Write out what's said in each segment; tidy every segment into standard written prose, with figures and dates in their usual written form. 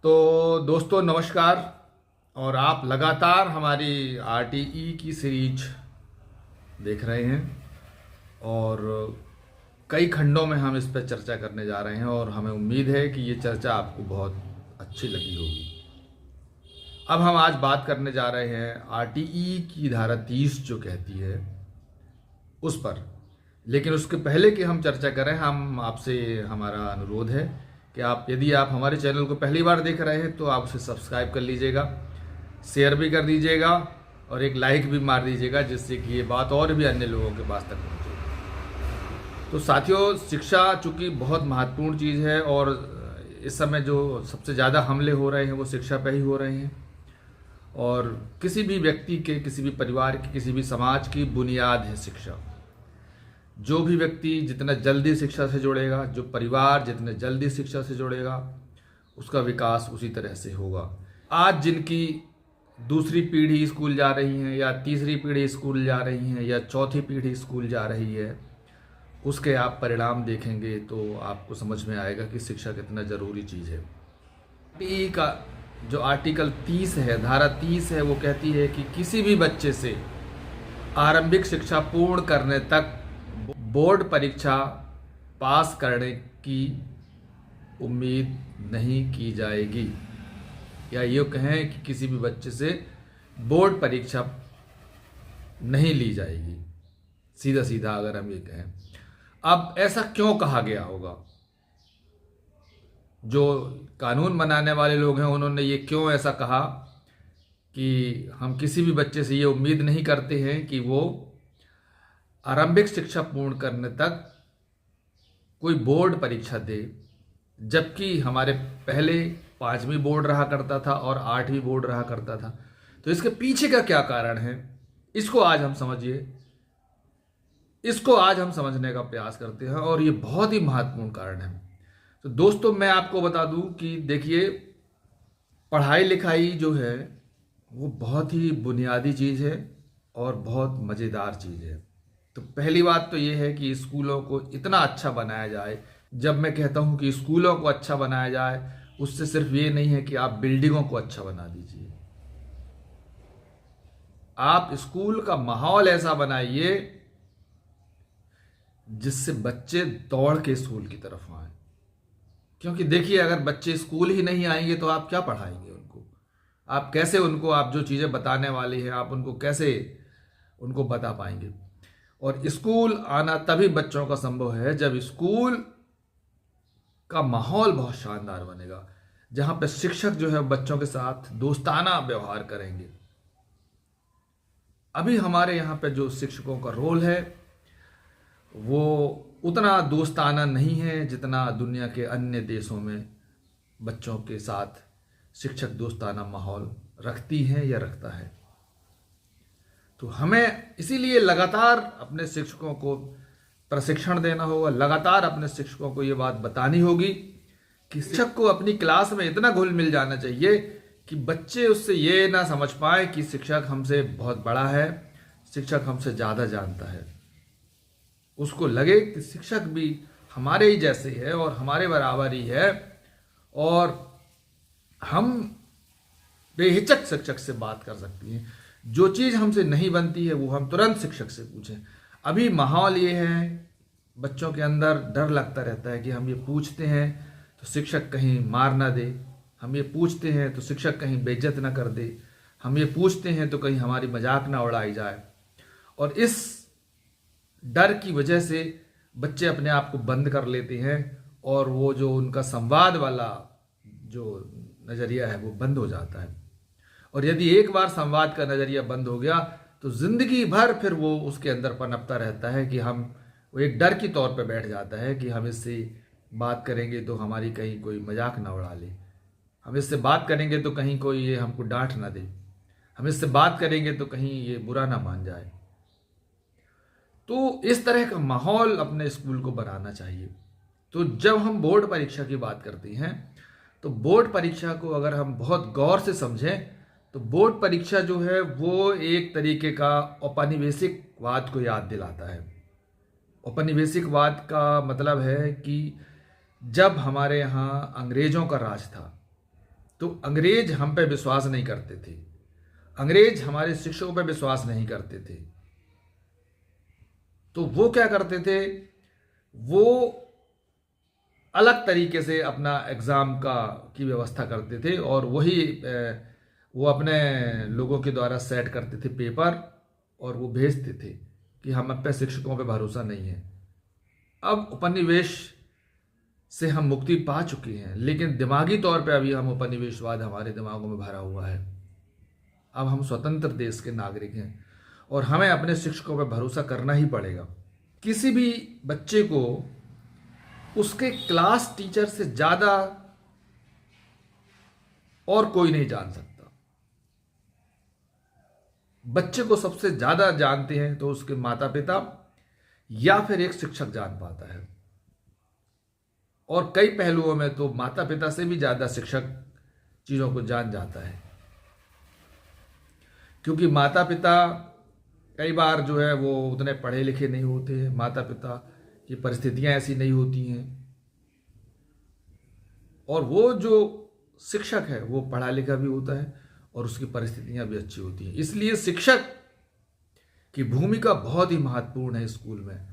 तो दोस्तों नमस्कार। और आप लगातार हमारी आरटीई की सीरीज देख रहे हैं और कई खंडों में हम इस पर चर्चा करने जा रहे हैं और हमें उम्मीद है कि ये चर्चा आपको बहुत अच्छी लगी होगी। अब हम आज बात करने जा रहे हैं आरटीई की धारा 30 जो कहती है उस पर। लेकिन उसके पहले कि हम चर्चा करें, हम आपसे हमारा अनुरोध है कि यदि आप हमारे चैनल को पहली बार देख रहे हैं तो आप उसे सब्सक्राइब कर लीजिएगा, शेयर भी कर दीजिएगा और एक लाइक भी मार दीजिएगा, जिससे कि ये बात और भी अन्य लोगों के पास तक पहुँचे। तो साथियों, शिक्षा चूँकि बहुत महत्वपूर्ण चीज़ है और इस समय जो सबसे ज़्यादा हमले हो रहे हैं वो शिक्षा पर ही हो रहे हैं। और किसी भी व्यक्ति के, किसी भी परिवार की, किसी भी समाज की बुनियाद है शिक्षा। जो भी व्यक्ति जितना जल्दी शिक्षा से जुड़ेगा, जो परिवार जितने जल्दी शिक्षा से जुड़ेगा, उसका विकास उसी तरह से होगा। आज जिनकी दूसरी पीढ़ी स्कूल जा रही है या तीसरी पीढ़ी स्कूल जा रही है या चौथी पीढ़ी स्कूल जा रही है, उसके आप परिणाम देखेंगे तो आपको समझ में आएगा कि शिक्षा कितना ज़रूरी चीज़ है। आरटीई का जो आर्टिकल 30 है, धारा 30 है, वो कहती है कि किसी भी बच्चे से आरंभिक शिक्षा पूर्ण करने तक बोर्ड परीक्षा पास करने की उम्मीद नहीं की जाएगी। या ये कहें कि किसी भी बच्चे से बोर्ड परीक्षा नहीं ली जाएगी, सीधा सीधा अगर हम ये कहें। अब ऐसा क्यों कहा गया होगा? जो कानून बनाने वाले लोग हैं उन्होंने ये क्यों ऐसा कहा कि हम किसी भी बच्चे से ये उम्मीद नहीं करते हैं कि वो आरंभिक शिक्षा पूर्ण करने तक कोई बोर्ड परीक्षा दे, जबकि हमारे पहले 5वीं बोर्ड रहा करता था और 8वीं बोर्ड रहा करता था। तो इसके पीछे का क्या कारण है, इसको आज हम समझने का प्रयास करते हैं और ये बहुत ही महत्वपूर्ण कारण है। तो दोस्तों, मैं आपको बता दूं कि देखिए, पढ़ाई लिखाई जो है वो बहुत ही बुनियादी चीज़ है और बहुत मज़ेदार चीज़ है। तो पहली बात तो ये है कि स्कूलों को इतना अच्छा बनाया जाए। जब मैं कहता हूँ कि स्कूलों को अच्छा बनाया जाए, उससे सिर्फ ये नहीं है कि आप बिल्डिंगों को अच्छा बना दीजिए। आप स्कूल का माहौल ऐसा बनाइए जिससे बच्चे दौड़ के स्कूल की तरफ आए। क्योंकि देखिए, अगर बच्चे स्कूल ही नहीं आएंगे तो आप क्या पढ़ाएंगे उनको? आप कैसे उनको, आप जो चीज़ें बताने वाली हैं, आप उनको कैसे उनको बता पाएंगे? और स्कूल आना तभी बच्चों का संभव है जब स्कूल का माहौल बहुत शानदार बनेगा, जहाँ पे शिक्षक जो है बच्चों के साथ दोस्ताना व्यवहार करेंगे। अभी हमारे यहाँ पे जो शिक्षकों का रोल है वो उतना दोस्ताना नहीं है जितना दुनिया के अन्य देशों में बच्चों के साथ शिक्षक दोस्ताना माहौल रखती हैं या रखता है। तो हमें इसीलिए लगातार अपने शिक्षकों को प्रशिक्षण देना होगा, लगातार अपने शिक्षकों को ये बात बतानी होगी कि शिक्षक को अपनी क्लास में इतना घुल मिल जाना चाहिए कि बच्चे उससे ये ना समझ पाए कि शिक्षक हमसे बहुत बड़ा है, शिक्षक हमसे ज़्यादा जानता है। उसको लगे कि शिक्षक भी हमारे ही जैसे है और हमारे बराबर ही है और हम बेहिचक शिक्षक से बात कर सकती हैं। जो चीज़ हमसे नहीं बनती है वो हम तुरंत शिक्षक से पूछें। अभी माहौल ये है, बच्चों के अंदर डर लगता रहता है कि हम ये पूछते हैं तो शिक्षक कहीं मार ना दे, हम ये पूछते हैं तो शिक्षक कहीं बेइज्जत ना कर दे, हम ये पूछते हैं तो कहीं हमारी मजाक ना उड़ाई जाए। और इस डर की वजह से बच्चे अपने आप को बंद कर लेते हैं और वो जो उनका संवाद वाला जो नज़रिया है वो बंद हो जाता है। और यदि एक बार संवाद का नज़रिया बंद हो गया तो ज़िंदगी भर फिर वो उसके अंदर पनपता रहता है कि वो एक डर की तौर पे बैठ जाता है कि हम इससे बात करेंगे तो हमारी कहीं कोई मजाक ना उड़ा ले, हम इससे बात करेंगे तो कहीं कोई ये हमको डांट ना दे, हम इससे बात करेंगे तो कहीं ये बुरा ना मान जाए। तो इस तरह का माहौल अपने स्कूल को बनाना चाहिए। तो जब हम बोर्ड परीक्षा की बात करते हैं तो बोर्ड परीक्षा को अगर हम बहुत गौर से समझें तो बोर्ड परीक्षा जो है वो एक तरीके का औपनिवेशिकवाद को याद दिलाता है। औपनिवेशिकवाद का मतलब है कि जब हमारे यहाँ अंग्रेज़ों का राज था तो अंग्रेज हम पे विश्वास नहीं करते थे, अंग्रेज हमारे शिक्षकों पे विश्वास नहीं करते थे। तो वो क्या करते थे, वो अलग तरीके से अपना एग्ज़ाम की व्यवस्था करते थे और वही वो अपने लोगों के द्वारा सेट करते थे पेपर और वो भेजते थे कि हम पे शिक्षकों पे भरोसा नहीं है। अब उपनिवेश से हम मुक्ति पा चुके हैं, लेकिन दिमागी तौर पे अभी हम उपनिवेशवाद हमारे दिमागों में भरा हुआ है। अब हम स्वतंत्र देश के नागरिक हैं और हमें अपने शिक्षकों पर भरोसा करना ही पड़ेगा। किसी भी बच्चे को उसके क्लास टीचर से ज़्यादा और कोई नहीं जान सकता। बच्चे को सबसे ज़्यादा जानते हैं तो उसके माता पिता या फिर एक शिक्षक जान पाता है, और कई पहलुओं में तो माता पिता से भी ज़्यादा शिक्षक चीज़ों को जान जाता है, क्योंकि माता पिता कई बार जो है वो उतने पढ़े लिखे नहीं होते हैं, माता पिता की परिस्थितियां ऐसी नहीं होती हैं, और वो जो शिक्षक है वो पढ़ा लिखा भी होता है और उसकी परिस्थितियां भी अच्छी होती हैं। इसलिए शिक्षक की भूमिका बहुत ही महत्वपूर्ण है स्कूल में।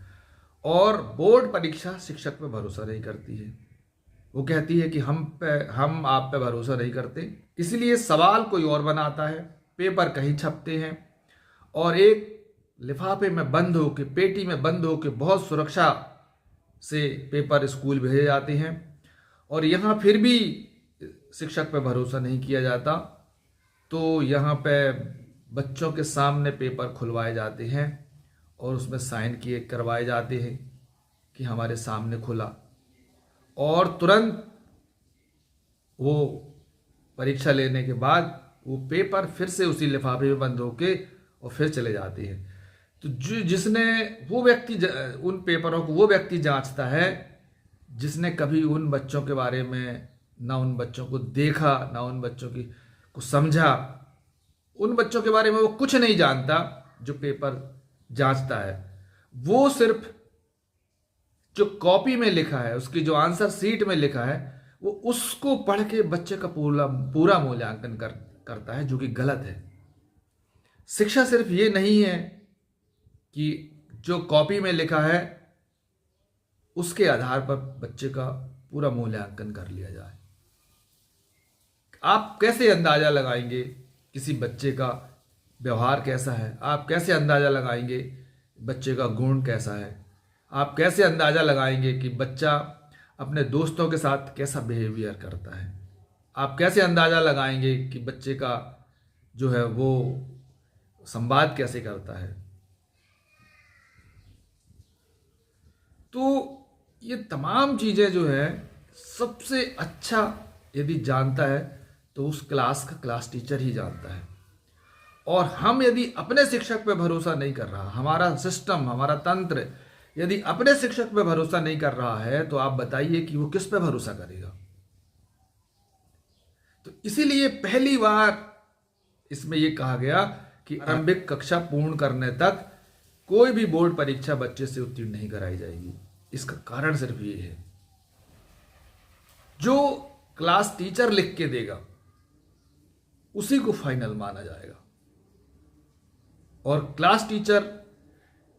और बोर्ड परीक्षा शिक्षक पे भरोसा नहीं करती है, वो कहती है कि हम आप पे भरोसा नहीं करते, इसलिए सवाल कोई और बनाता है, पेपर कहीं छपते हैं और एक लिफाफे में बंद होके, पेटी में बंद होके बहुत सुरक्षा से पेपर स्कूल भेजे जाते हैं। और यहाँ फिर भी शिक्षक पे भरोसा नहीं किया जाता, तो यहाँ पे बच्चों के सामने पेपर खुलवाए जाते हैं और उसमें साइन किए करवाए जाते हैं कि हमारे सामने खुला, और तुरंत वो परीक्षा लेने के बाद वो पेपर फिर से उसी लिफाफे में बंद होके और फिर चले जाते हैं। तो जिसने वो व्यक्ति उन पेपरों को वो व्यक्ति जांचता है जिसने कभी उन बच्चों के बारे में ना उन बच्चों को देखा, ना उन बच्चों को समझा, उन बच्चों के बारे में वो कुछ नहीं जानता। जो पेपर जांचता है वो सिर्फ जो कॉपी में लिखा है, उसकी जो आंसर सीट में लिखा है, वो उसको पढ़ के बच्चे का पूरा मूल्यांकन करता है, जो कि गलत है। शिक्षा सिर्फ ये नहीं है कि जो कॉपी में लिखा है उसके आधार पर बच्चे का पूरा मूल्यांकन कर लिया जाए। आप कैसे अंदाजा लगाएंगे किसी बच्चे का व्यवहार कैसा है? आप कैसे अंदाजा लगाएंगे बच्चे का गुण कैसा है? आप कैसे अंदाजा लगाएंगे कि बच्चा अपने दोस्तों के साथ कैसा बिहेवियर करता है? आप कैसे अंदाजा लगाएंगे कि बच्चे का जो है वो संवाद कैसे करता है? तो ये तमाम चीज़ें जो है सबसे अच्छा यदि जानता है तो उस क्लास का क्लास टीचर ही जानता है। और हम यदि अपने शिक्षक पे भरोसा नहीं कर रहा, हमारा सिस्टम, हमारा तंत्र यदि अपने शिक्षक पे भरोसा नहीं कर रहा है, तो आप बताइए कि वो किस पे भरोसा करेगा। तो इसीलिए पहली बार इसमें यह कहा गया कि आरंभिक कक्षा पूर्ण करने तक कोई भी बोर्ड परीक्षा बच्चे से उत्तीर्ण नहीं कराई जाएगी। इसका कारण सिर्फ ये है, जो क्लास टीचर लिख के देगा उसी को फाइनल माना जाएगा। और क्लास टीचर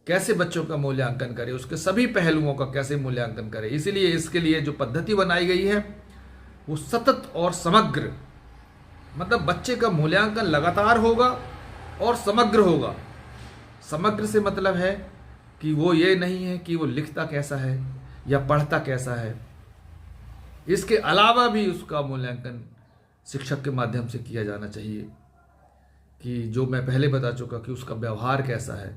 कैसे बच्चों का मूल्यांकन करे, उसके सभी पहलुओं का कैसे मूल्यांकन करे, इसीलिए इसके लिए जो पद्धति बनाई गई है वो सतत और समग्र, मतलब बच्चे का मूल्यांकन लगातार होगा और समग्र होगा। समग्र से मतलब है कि वो ये नहीं है कि वो लिखता कैसा है या पढ़ता कैसा है, इसके अलावा भी उसका मूल्यांकन शिक्षक के माध्यम से किया जाना चाहिए कि जो मैं पहले बता चुका कि उसका व्यवहार कैसा है,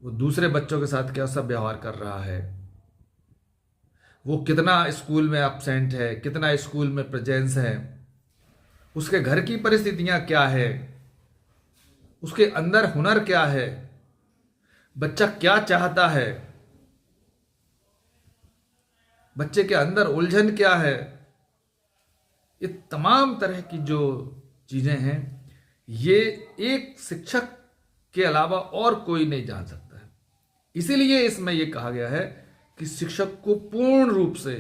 वो दूसरे बच्चों के साथ कैसा व्यवहार कर रहा है, वो कितना स्कूल में एब्सेंट है, कितना स्कूल में प्रेजेंस है, उसके घर की परिस्थितियां क्या है, उसके अंदर हुनर क्या है, बच्चा क्या चाहता है, बच्चे के अंदर उलझन क्या है। ये तमाम तरह की जो चीजें हैं ये एक शिक्षक के अलावा और कोई नहीं जान सकता है। इसीलिए इसमें यह कहा गया है कि शिक्षक को पूर्ण रूप से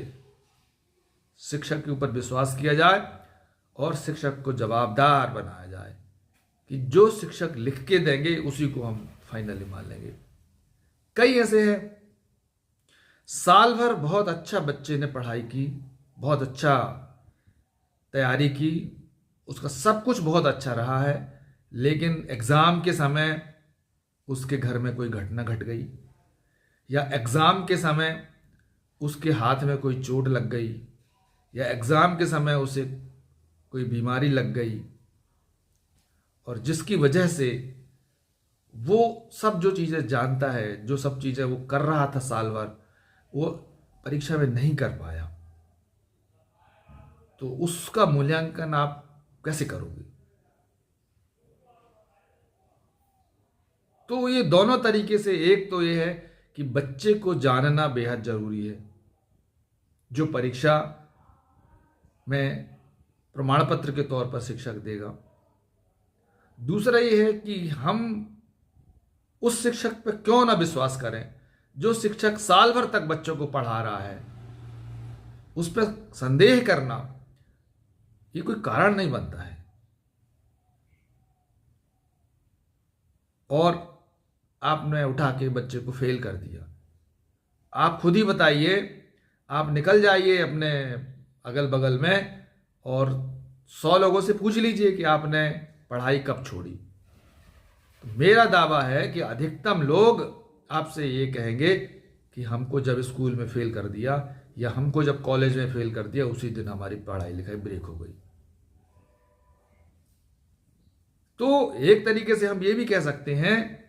शिक्षक के ऊपर विश्वास किया जाए और शिक्षक को जवाबदार बनाया जाए कि जो शिक्षक लिख के देंगे उसी को हम फाइनली मान लेंगे। कई ऐसे हैं, साल भर बहुत अच्छा बच्चे ने पढ़ाई की, बहुत अच्छा तैयारी की, उसका सब कुछ बहुत अच्छा रहा है, लेकिन एग्ज़ाम के समय उसके घर में कोई घटना घट गई, या एग्ज़ाम के समय उसके हाथ में कोई चोट लग गई, या एग्ज़ाम के समय उसे कोई बीमारी लग गई, और जिसकी वजह से वो सब जो चीज़ें जानता है, जो सब चीज़ें वो कर रहा था साल भर, वो परीक्षा में नहीं कर पाया, तो उसका मूल्यांकन आप कैसे करोगे? तो ये दोनों तरीके से, एक तो ये है कि बच्चे को जानना बेहद जरूरी है जो परीक्षा में प्रमाण पत्र के तौर पर शिक्षक देगा। दूसरा ये है कि हम उस शिक्षक पर क्यों ना विश्वास करें जो शिक्षक साल भर तक बच्चों को पढ़ा रहा है। उस पर संदेह करना ये कोई कारण नहीं बनता है। और आपने उठा के बच्चे को फेल कर दिया, आप खुद ही बताइए, आप निकल जाइए अपने अगल बगल में और 100 लोगों से पूछ लीजिए कि आपने पढ़ाई कब छोड़ी। तो मेरा दावा है कि अधिकतम लोग आपसे ये कहेंगे कि हमको जब स्कूल में फेल कर दिया या हमको जब कॉलेज में फेल कर दिया, उसी दिन हमारी पढ़ाई लिखाई ब्रेक हो गई। तो एक तरीके से हम ये भी कह सकते हैं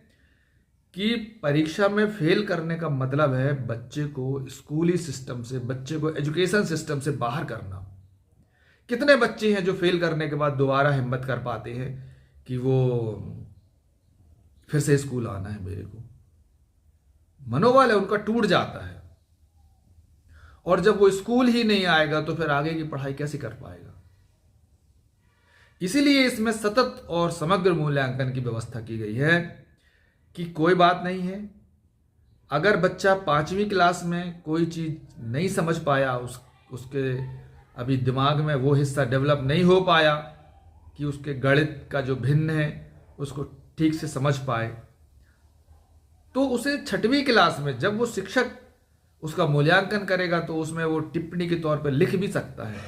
कि परीक्षा में फेल करने का मतलब है बच्चे को स्कूली सिस्टम से, बच्चे को एजुकेशन सिस्टम से बाहर करना। कितने बच्चे हैं जो फेल करने के बाद दोबारा हिम्मत कर पाते हैं कि वो फिर से स्कूल आना है, मेरे को मनोबल है उनका टूट जाता है, और जब वो स्कूल ही नहीं आएगा तो फिर आगे की पढ़ाई कैसे कर पाएगा। इसीलिए इसमें सतत और समग्र मूल्यांकन की व्यवस्था की गई है कि कोई बात नहीं है, अगर बच्चा 5वीं क्लास में कोई चीज़ नहीं समझ पाया, उसके अभी दिमाग में वो हिस्सा डेवलप नहीं हो पाया कि उसके गणित का जो भिन्न है उसको ठीक से समझ पाए, तो उसे 6वीं क्लास में जब वो शिक्षक उसका मूल्यांकन करेगा तो उसमें वो टिप्पणी के तौर पर लिख भी सकता है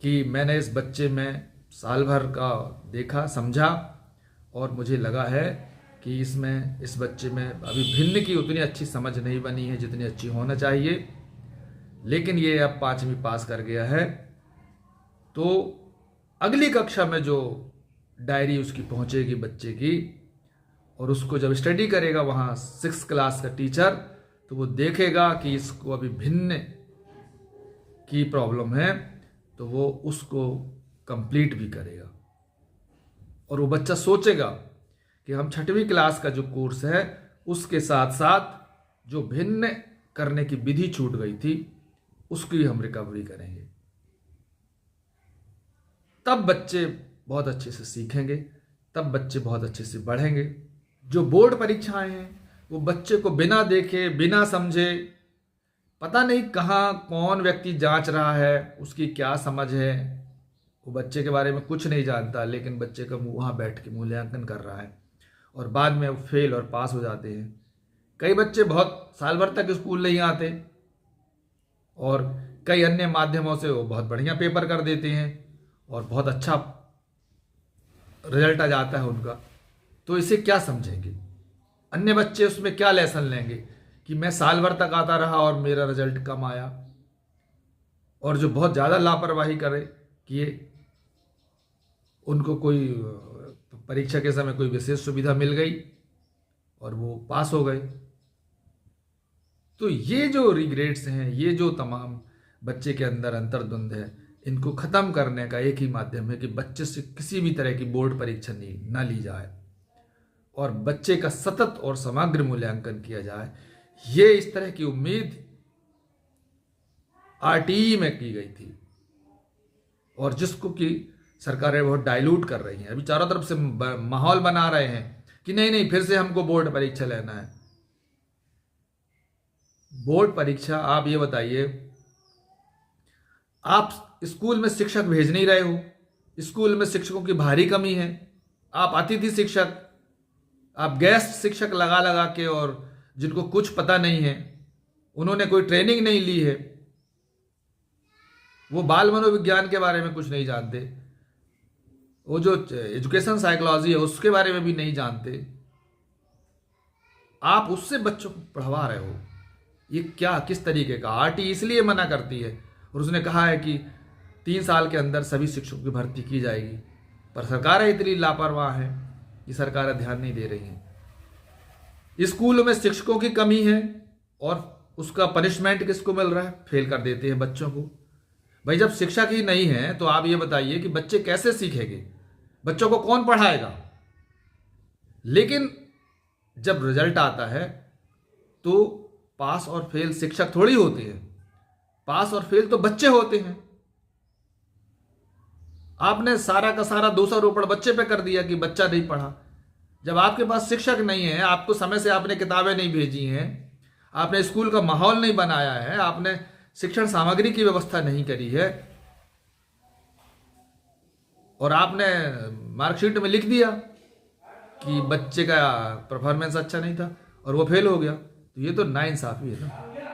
कि मैंने इस बच्चे में साल भर का देखा, समझा, और मुझे लगा है कि इस बच्चे में अभी भिन्न की उतनी अच्छी समझ नहीं बनी है जितनी अच्छी होना चाहिए, लेकिन ये अब 5वीं पास कर गया है, तो अगली कक्षा में जो डायरी उसकी पहुंचेगी बच्चे की, और उसको जब स्टडी करेगा वहाँ 6th क्लास का टीचर, तो वो देखेगा कि इसको अभी भिन्न की प्रॉब्लम है, तो वो उसको कंप्लीट भी करेगा। और वो बच्चा सोचेगा कि हम 6वीं क्लास का जो कोर्स है उसके साथ साथ जो भिन्न करने की विधि छूट गई थी उसकी हम रिकवरी करेंगे। तब बच्चे बहुत अच्छे से सीखेंगे, तब बच्चे बहुत अच्छे से बढ़ेंगे। जो बोर्ड परीक्षाएं हैं वो बच्चे को बिना देखे, बिना समझे, पता नहीं कहाँ कौन व्यक्ति जांच रहा है, उसकी क्या समझ है, वो बच्चे के बारे में कुछ नहीं जानता, लेकिन बच्चे का वहाँ बैठ के मूल्यांकन कर रहा है, और बाद में वो फेल और पास हो जाते हैं। कई बच्चे बहुत साल भर तक स्कूल नहीं आते और कई अन्य माध्यमों से वो बहुत बढ़िया पेपर कर देते हैं और बहुत अच्छा रिजल्ट आ जाता है उनका। तो इसे क्या समझेंगे अन्य बच्चे, उसमें क्या लेसन लेंगे कि मैं साल भर तक आता रहा और मेरा रिजल्ट कम आया। और जो बहुत ज़्यादा लापरवाही करे कि उनको कोई परीक्षा के समय कोई विशेष सुविधा मिल गई और वो पास हो गए। तो ये जो रिग्रेट्स हैं, ये जो तमाम बच्चे के अंदर अंतर्द्वंद है, इनको ख़त्म करने का एक ही माध्यम है कि बच्चे से किसी भी तरह की बोर्ड परीक्षा ना ली जाए और बच्चे का सतत और समग्र मूल्यांकन किया जाए। ये इस तरह की उम्मीद आरटीई में की गई थी और जिसको कि सरकारें बहुत डाइल्यूट कर रही हैं। अभी चारों तरफ से माहौल बना रहे हैं कि नहीं नहीं फिर से हमको बोर्ड परीक्षा लेना है। बोर्ड परीक्षा, आप ये बताइए, आप स्कूल में शिक्षक भेज नहीं रहे हो, स्कूल में शिक्षकों की भारी कमी है। आप अतिथि शिक्षक, आप गेस्ट शिक्षक लगा लगा के, और जिनको कुछ पता नहीं है, उन्होंने कोई ट्रेनिंग नहीं ली है, वो बाल मनोविज्ञान के बारे में कुछ नहीं जानते, वो जो एजुकेशन साइकोलॉजी है उसके बारे में भी नहीं जानते, आप उससे बच्चों को पढ़वा रहे हो। ये क्या, किस तरीके का? आरटी इसलिए मना करती है, और उसने कहा है कि 3 साल के अंदर सभी शिक्षकों की भर्ती की जाएगी, पर सरकार इतनी लापरवाह है कि सरकार ध्यान नहीं दे रही है। स्कूलों में शिक्षकों की कमी है, और उसका पनिशमेंट किसको मिल रहा है? फेल कर देते हैं बच्चों को। भाई जब शिक्षक ही नहीं है तो आप ये बताइए कि बच्चे कैसे सीखेंगे? बच्चों को कौन पढ़ाएगा? लेकिन जब रिजल्ट आता है तो पास और फेल शिक्षक थोड़ी होते हैं, पास और फेल तो बच्चे होते हैं। आपने सारा का सारा दोषारोपण बच्चे पे कर दिया कि बच्चा नहीं पढ़ा। जब आपके पास शिक्षक नहीं है, आपको समय से आपने किताबें नहीं भेजी हैं, आपने स्कूल का माहौल नहीं बनाया है, आपने शिक्षण सामग्री की व्यवस्था नहीं करी है, और आपने मार्कशीट में लिख दिया कि बच्चे का परफॉर्मेंस अच्छा नहीं था और वो फेल हो गया, तो ये तो नाइंसाफी है ना।